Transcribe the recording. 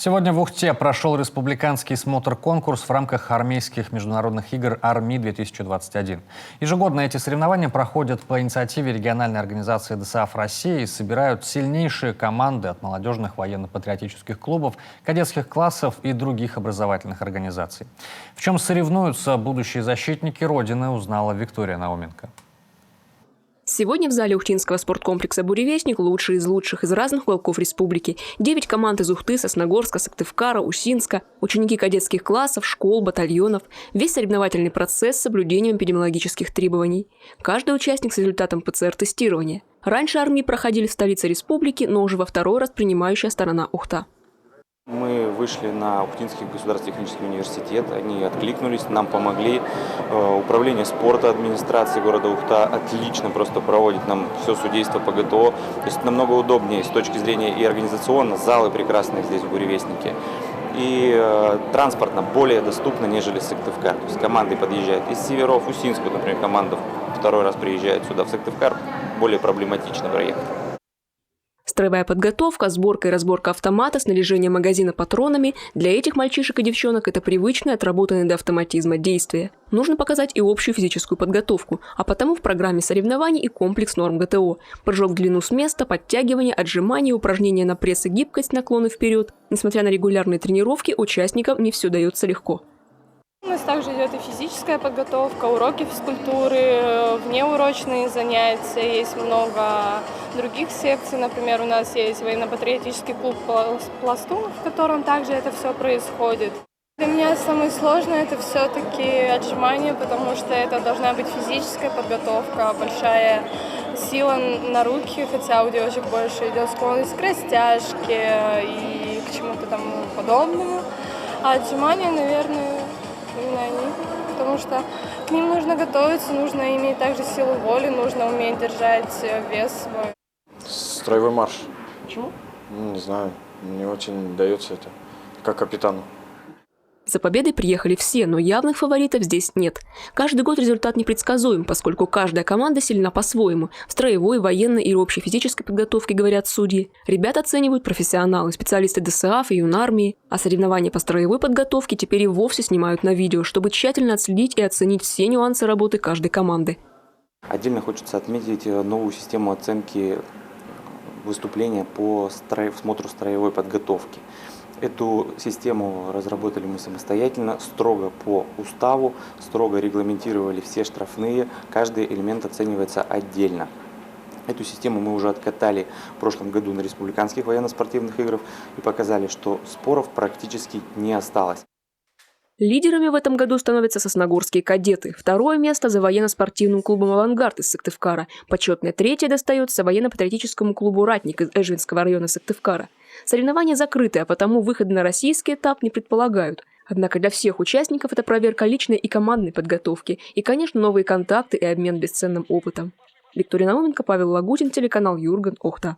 Сегодня в Ухте прошел республиканский смотр-конкурс в рамках армейских международных игр «Арми-2021». Ежегодно эти соревнования проходят по инициативе региональной организации ДСАФ России и собирают сильнейшие команды от молодежных военно-патриотических клубов, кадетских классов и других образовательных организаций. В чем соревнуются будущие защитники Родины, узнала Виктория Науменко. Сегодня в зале Ухтинского спорткомплекса «Буревестник» лучшие из лучших из разных уголков республики. 9 команд из Ухты, Сосногорска, Сыктывкара, Усинска, ученики кадетских классов, школ, батальонов. Весь соревновательный процесс с соблюдением эпидемиологических требований. Каждый участник с результатом ПЦР-тестирования. Раньше армии проходили в столице республики, но уже во второй раз принимающая сторона Ухта. Мы вышли на Ухтинский государственный технический университет, они откликнулись, нам помогли. Управление спорта администрации города Ухта отлично просто проводит нам все судейство по ГТО. То есть намного удобнее с точки зрения и организационно, залы прекрасные здесь в Буревестнике. И транспортно более доступно, нежели Сыктывкар. То есть команды подъезжают из Северов, Усинску, например, команда второй раз приезжает сюда, в Сыктывкар, более проблематично проехать. Строевая подготовка, сборка и разборка автомата, снаряжение магазина патронами – для этих мальчишек и девчонок это привычное, отработанное до автоматизма действие. Нужно показать и общую физическую подготовку, а потому в программе соревнований и комплекс норм ГТО. Прыжок в длину с места, подтягивание, отжимания, упражнения на пресс и гибкость, наклоны вперед. Несмотря на регулярные тренировки, участникам не все дается легко. У нас также идет и физическая подготовка, уроки физкультуры, внеурочные занятия, есть много других секций. Например, у нас есть военно-патриотический клуб «Пластун», в котором также это все происходит. Для меня самое сложное – это все-таки отжимания, потому что это должна быть физическая подготовка, большая сила на руки, хотя у девочек больше идет склонность к растяжке и к чему-то тому подобному. А отжимания, наверное, именно они, потому что к ним нужно готовиться, нужно иметь также силу воли, нужно уметь держать вес свой. Строевой марш. Почему? Не знаю, не очень дается это, как капитану. За победой приехали все, но явных фаворитов здесь нет. Каждый год результат непредсказуем, поскольку каждая команда сильна по-своему. В строевой, военной и общей физической подготовке, говорят судьи. Ребят оценивают профессионалы, специалисты ДСАФ и юнармии. А соревнования по строевой подготовке теперь и вовсе снимают на видео, чтобы тщательно отследить и оценить все нюансы работы каждой команды. Отдельно хочется отметить новую систему оценки выступления по смотру строевой подготовки. Эту систему разработали мы самостоятельно, строго по уставу, строго регламентировали все штрафные, каждый элемент оценивается отдельно. Эту систему мы уже откатали в прошлом году на республиканских военно-спортивных играх и показали, что споров практически не осталось. Лидерами в этом году становятся сосногорские кадеты. Второе место за военно-спортивным клубом «Авангард» из Сыктывкара. Почетное третье достается военно-патриотическому клубу «Ратник» из Эжвинского района Сыктывкара. Соревнования закрыты, а потому выход на российский этап не предполагают. Однако для всех участников это проверка личной и командной подготовки и, конечно, новые контакты и обмен бесценным опытом. Виктория Науменко, Павел Лагутин, телеканал Юрган, Ухта.